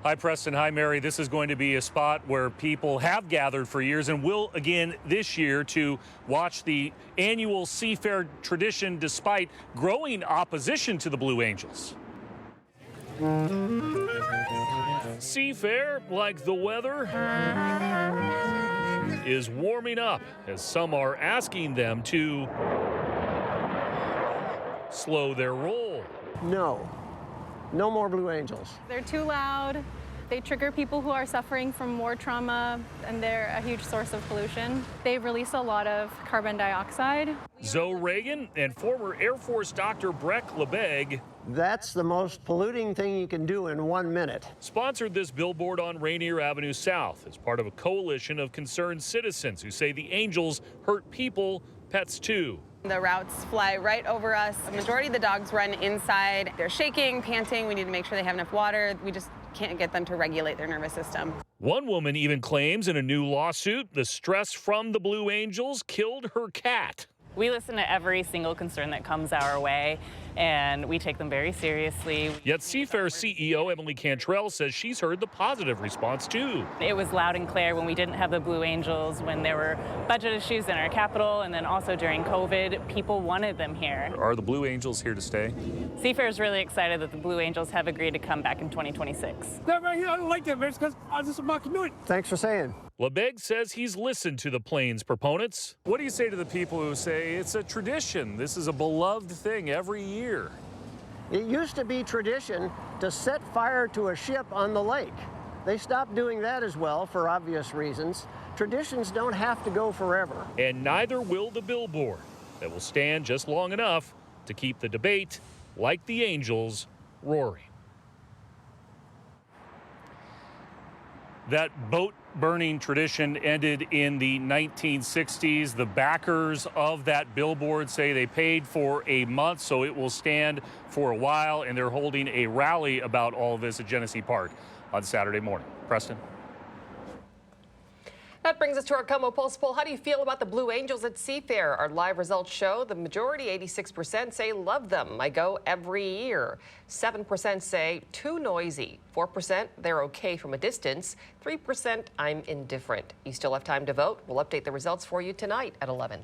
Hi, Preston. Hi, Mary. This is going to be a spot where people have gathered for years and will again this year to watch the annual Seafair tradition despite growing opposition to the Blue Angels. Seafair, like the weather, is warming up as some are asking them to slow their roll. No more Blue Angels. They're too loud. They trigger people who are suffering from war trauma, and they're a huge source of pollution. They release a lot of carbon dioxide. Zoe Reagan and former Air Force Dr. Breck LeBeg That's the most polluting thing you can do in 1 minute. sponsored this billboard on Rainier Avenue South as part of a coalition of concerned citizens who say the Angels hurt people, pets too. The routes fly right over us. The majority of the dogs run inside. They're shaking, panting. We need to make sure they have enough water. We just can't get them to regulate their nervous system. One woman even claims in a new lawsuit the stress from the Blue Angels killed her cat. We listen to every single concern that comes our way, and we take them very seriously. Yet Seafair CEO Emily Cantrell says she's heard the positive response too. It was loud and clear when we didn't have the Blue Angels, when there were budget issues in our capital, and then also during COVID, people wanted them here. Are the Blue Angels here to stay? Seafair is really excited that the Blue Angels have agreed to come back in 2026. I like that, man, because I just about to do it. Thanks for saying. LeBeg says he's listened to the plane's proponents. What do you say to the people who say it's a tradition? This is a beloved thing every year. It used to be tradition to set fire to a ship on the lake. They stopped doing that as well for obvious reasons. Traditions don't have to go forever. And neither will the billboard that will stand just long enough to keep the debate, like the Angels, roaring. That boat burning tradition ended in the 1960s. The backers of that billboard say they paid for a month, so it will stand for a while, and they're holding a rally about all of this at Genesee Park on Saturday morning. Preston? That brings us to our KOMO Pulse poll. How do you feel about the Blue Angels at Seafair? Our live results show the majority, 86%, say love them. I go every year. 7% say too noisy. 4% they're okay from a distance. 3% I'm indifferent. You still have time to vote. We'll update the results for you tonight at 11.